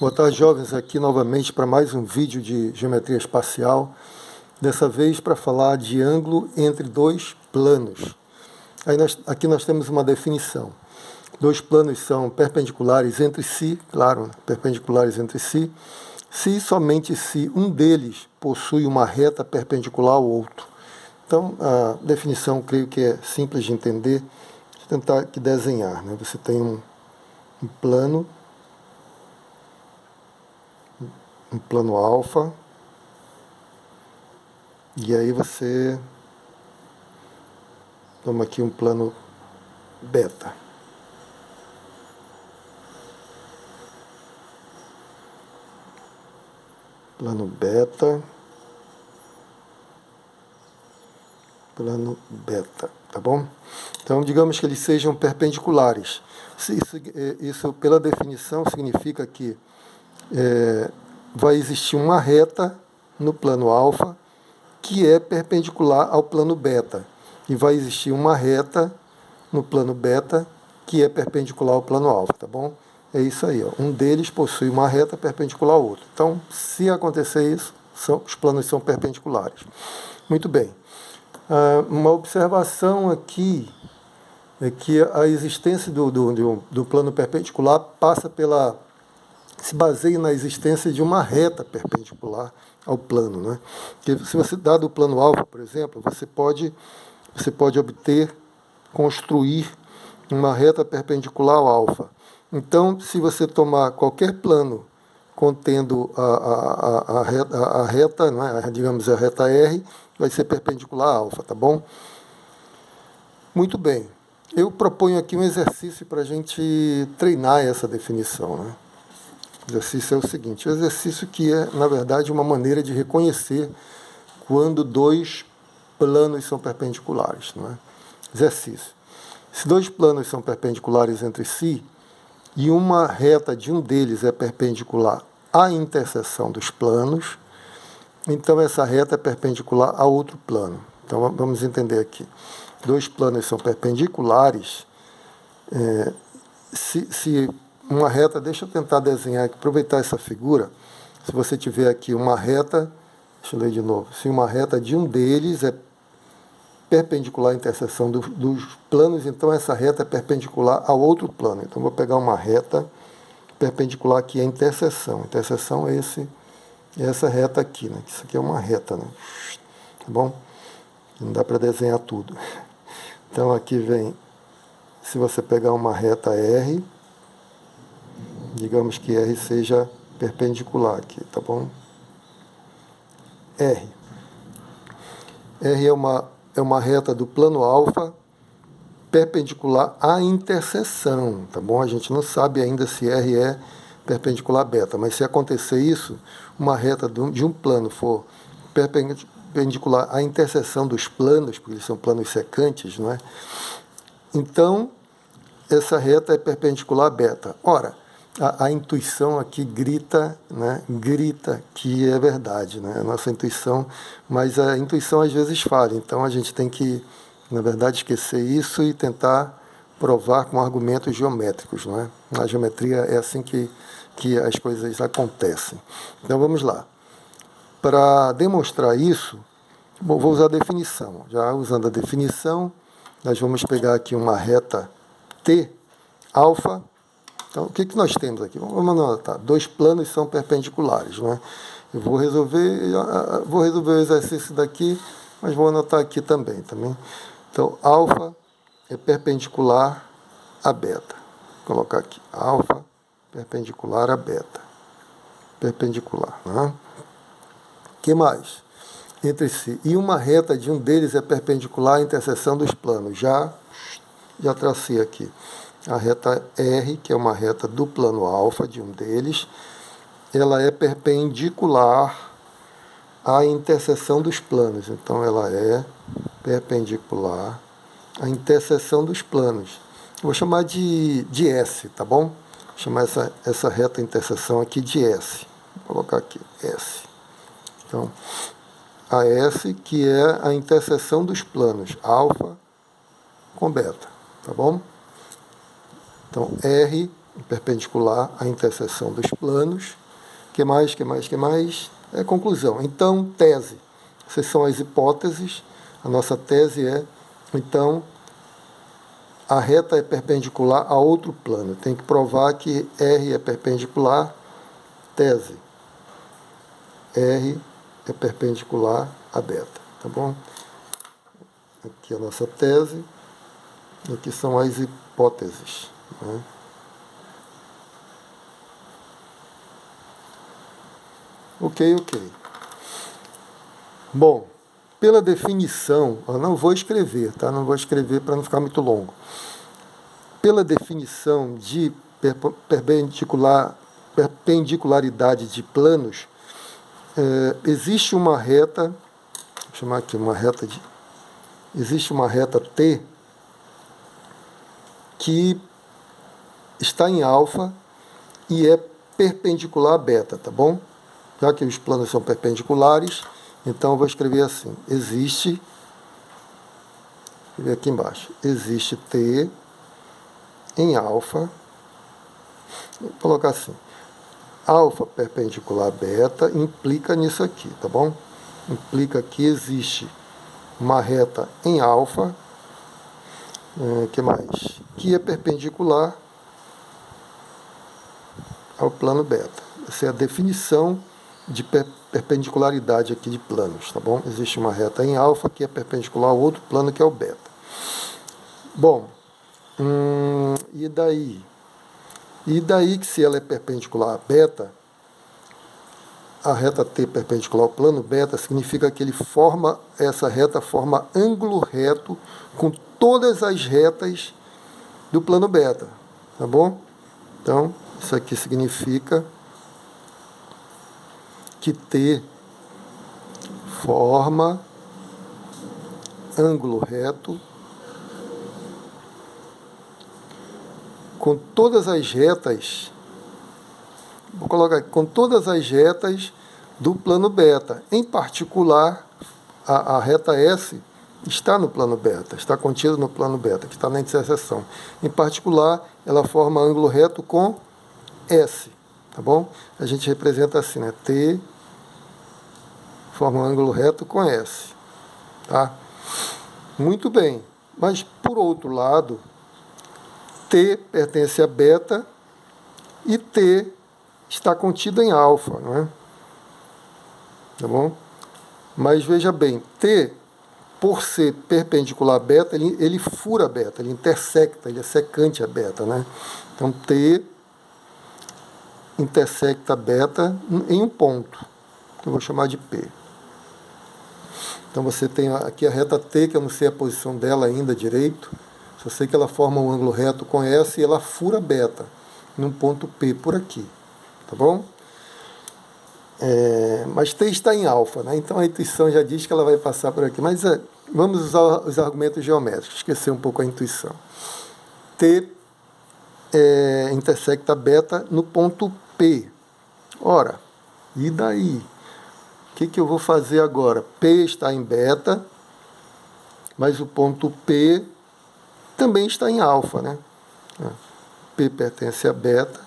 Boa tarde, jovens, aqui novamente para mais um vídeo de geometria espacial, dessa vez para falar de ângulo entre dois planos. Aqui nós temos uma definição. Dois planos são perpendiculares entre si, claro, perpendiculares entre si, se e somente se um deles possui uma reta perpendicular ao outro. Então, a definição, creio que é simples de entender. Vou tentar aqui desenhar, né? Você tem um plano alfa, e aí você toma aqui um plano beta. Plano beta, tá bom? Então, digamos que eles sejam perpendiculares. Isso pela definição, significa que vai existir uma reta no plano alfa que é perpendicular ao plano beta. E vai existir uma reta no plano beta que é perpendicular ao plano alfa, tá bom? É isso aí, ó. Um deles possui uma reta perpendicular ao outro. Então, se acontecer isso, os planos são perpendiculares. Muito bem. Uma observação aqui é que a existência do plano perpendicular se baseia na existência de uma reta perpendicular ao plano, né? Porque se você dado o plano alfa, por exemplo, você pode construir uma reta perpendicular ao alfa. Então, se você tomar qualquer plano contendo a reta, né, digamos a reta R, vai ser perpendicular a alfa, tá bom? Muito bem. Eu proponho aqui um exercício para a gente treinar essa definição, né? O exercício é o seguinte, o exercício que é, na verdade, uma maneira de reconhecer quando dois planos são perpendiculares, não é? Exercício. Se dois planos são perpendiculares entre si e uma reta de um deles é perpendicular à interseção dos planos, então essa reta é perpendicular a outro plano. Então vamos entender aqui. Dois planos são perpendiculares, se uma reta, deixa eu tentar desenhar aqui, aproveitar essa figura. Se você tiver aqui uma reta, deixa eu ler de novo. Se uma reta de um deles é perpendicular à interseção dos planos, então essa reta é perpendicular ao outro plano. Então vou pegar uma reta perpendicular aqui à interseção. A interseção é essa reta aqui, né? Isso aqui é uma reta, né? Tá bom? Não dá para desenhar tudo. Então aqui vem, se você pegar uma reta R, digamos que R seja perpendicular aqui, tá bom? R é uma reta do plano alfa perpendicular à interseção, tá bom? A gente não sabe ainda se R é perpendicular a beta, mas se acontecer isso, uma reta de um plano for perpendicular à interseção dos planos, porque eles são planos secantes, não é? Então, essa reta é perpendicular a beta. Ora, a intuição aqui grita, né? Grita que é verdade, né? A nossa intuição, mas a intuição às vezes falha, então a gente tem que, na verdade, esquecer isso e tentar provar com argumentos geométricos, não é? Na geometria é assim que as coisas acontecem. Então vamos lá. Para demonstrar isso, vou usar a definição. Já usando a definição, nós vamos pegar aqui uma reta T alfa. Então, o que nós temos aqui? Vamos anotar. Dois planos são perpendiculares, não é? Eu vou resolver o exercício daqui, mas vou anotar aqui também. Então, alfa é perpendicular a beta. Vou colocar aqui. Alfa perpendicular a beta. Perpendicular, não é? O que mais? Entre si. E uma reta de um deles é perpendicular à interseção dos planos. Já tracei aqui. A reta R, que é uma reta do plano alfa, de um deles, ela é perpendicular à interseção dos planos. Então, ela é perpendicular à interseção dos planos. Vou chamar de S, tá bom? Vou chamar essa reta interseção aqui de S. Vou colocar aqui, S. Então, a S, que é a interseção dos planos, alfa com beta, tá bom? Então, R perpendicular à interseção dos planos. Que mais? É conclusão. Então, tese. Essas são as hipóteses. A nossa tese é, então, a reta é perpendicular a outro plano. Tem que provar que R é perpendicular. Tese. R é perpendicular a beta. Tá bom? Aqui a nossa tese. Aqui são as hipóteses. Né? Ok. Bom, pela definição, eu não vou escrever, tá? Não vou escrever para não ficar muito longo. Pela definição de perpendicularidade de planos, existe uma reta, vou chamar aqui existe uma reta T que está em alfa e é perpendicular a beta, tá bom? Já que os planos são perpendiculares, então eu vou escrever assim, existe, aqui embaixo, existe T em alfa, vou colocar assim, alfa perpendicular a beta implica nisso aqui, tá bom? Implica que existe uma reta em alfa, que mais? Que é perpendicular ao plano beta. Essa é a definição de perpendicularidade aqui de planos, tá bom? Existe uma reta em alfa que é perpendicular ao outro plano que é o beta. Bom, e daí? E daí que se ela é perpendicular a beta, a reta T perpendicular ao plano beta significa que essa reta forma ângulo reto com todas as retas do plano beta, tá bom? Então, isso aqui significa que T forma ângulo reto com todas as retas, vou colocar aqui, com todas as retas do plano beta. Em particular, a reta S está no plano beta, está contida no plano beta, que está na interseção. Em particular, ela forma ângulo reto com S, tá bom? A gente representa assim, né? T forma um ângulo reto com S, tá? Muito bem, mas por outro lado, T pertence a beta e T está contido em alfa, não é? Tá bom? Mas veja bem, T, por ser perpendicular a beta, ele fura a beta, ele intersecta, ele é secante a beta, né? Então T intersecta a beta em um ponto, que eu vou chamar de P. Então você tem aqui a reta T, que eu não sei a posição dela ainda direito, só sei que ela forma um ângulo reto com S e ela fura beta num ponto P por aqui, tá bom? Mas T está em alfa, né? Então a intuição já diz que ela vai passar por aqui. Mas vamos usar os argumentos geométricos, esquecer um pouco a intuição. T intersecta beta no ponto P. Ora, e daí? O que eu vou fazer agora? P está em beta, mas o ponto P também está em alfa, né? P pertence a beta,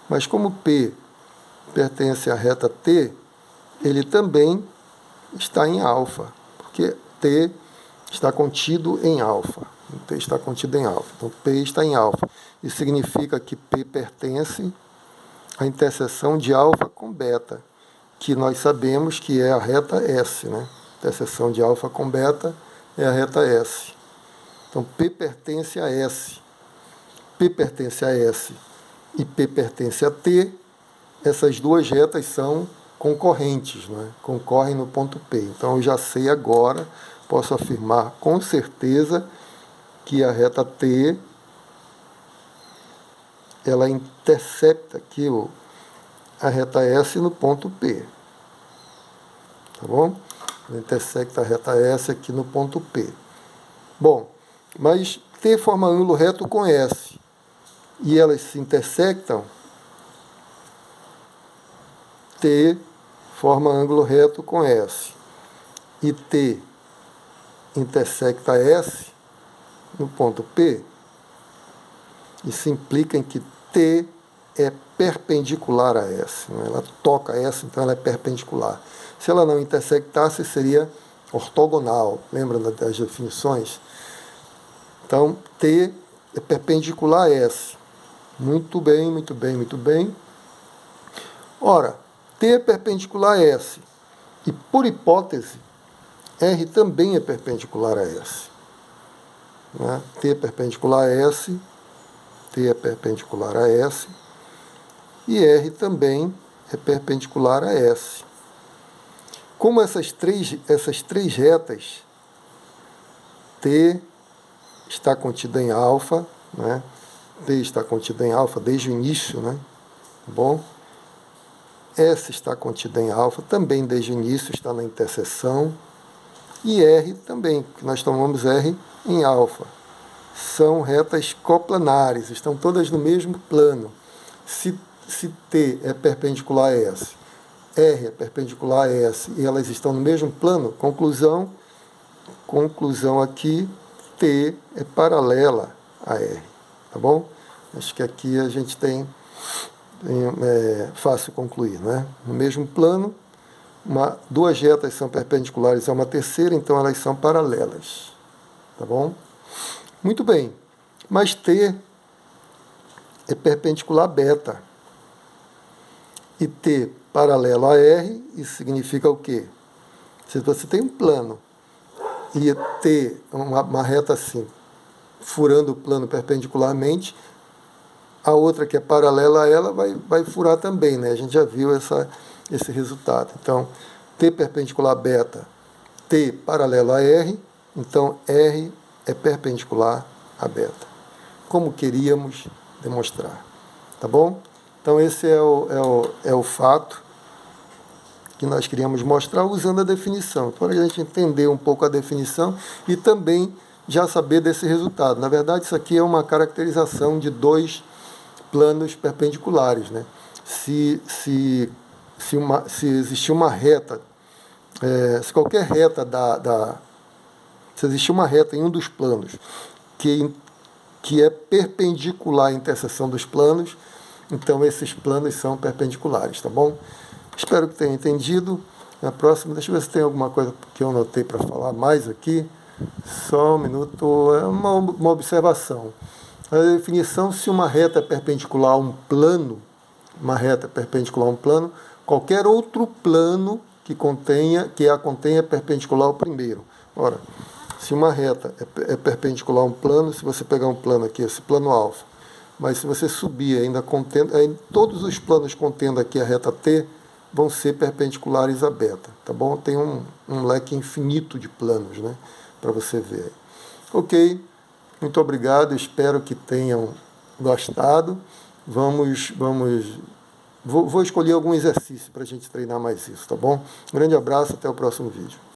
mas como P pertence à reta T, ele também está em alfa, porque T está contido em alfa. T está contido em alfa. Então, P está em alfa. Isso significa que P pertence à interseção de alfa com beta, que nós sabemos que é a reta S, né? Interseção de alfa com beta é a reta S. Então, P pertence a S. P pertence a S e P pertence a T. Essas duas retas são concorrentes, né? Concorrem no ponto P. Então, eu já sei agora, posso afirmar com certeza que a reta T, ela intercepta aqui a reta S no ponto P. Tá bom? Ela intersecta a reta S aqui no ponto P. Bom, mas T forma ângulo reto com S e elas se intersectam, T forma ângulo reto com S e T intersecta S no ponto P, isso implica em que T é perpendicular a S, né? Ela toca S, então ela é perpendicular. Se ela não intersectasse, seria ortogonal. Lembra das definições? Então, T é perpendicular a S. Muito bem, muito bem, muito bem. Ora, T é perpendicular a S. E, por hipótese, R também é perpendicular a S. Né? T é perpendicular a S, T é perpendicular a S, e R também é perpendicular a S. Como essas três retas, T está contida em alfa, né? T está contida em alfa desde o início, né? Tá bom? S está contida em alfa também desde o início, está na interseção. E R também, que nós tomamos R em alfa. São retas coplanares, estão todas no mesmo plano. Se T é perpendicular a S, R é perpendicular a S e elas estão no mesmo plano, conclusão aqui, T é paralela a R. Tá bom? Acho que aqui a gente tem fácil concluir, né? No mesmo plano, duas retas são perpendiculares a uma terceira, então elas são paralelas. Tá bom? Muito bem. Mas T é perpendicular a beta. E T paralelo a R, isso significa o quê? Se você tem um plano e T, uma reta assim, furando o plano perpendicularmente, a outra que é paralela a ela vai furar também, né? A gente já viu esse resultado. Então, T perpendicular a beta, T paralelo a R, então R é perpendicular a beta, como queríamos demonstrar. Tá bom? Então, esse é o fato que nós queríamos mostrar usando a definição. Para a gente entender um pouco a definição e também já saber desse resultado. Na verdade, isso aqui é uma caracterização de dois planos perpendiculares, né? Se existir uma reta, se qualquer reta se existir uma reta em um dos planos que é perpendicular à interseção dos planos, então esses planos são perpendiculares, tá bom? Espero que tenham entendido. Na próxima, deixa eu ver se tem alguma coisa que eu anotei para falar mais aqui. Só um minuto, é uma observação. A definição, se uma reta é perpendicular a um plano, qualquer outro plano que a contenha é perpendicular ao primeiro. Ora, se uma reta é perpendicular a um plano, se você pegar um plano aqui, esse plano alfa, mas se você subir ainda todos os planos contendo aqui a reta T vão ser perpendiculares a beta, tá bom? Tem um leque infinito de planos, né, para você ver. Ok, muito obrigado, espero que tenham gostado. Vou escolher algum exercício para a gente treinar mais isso, tá bom? Um grande abraço, até o próximo vídeo.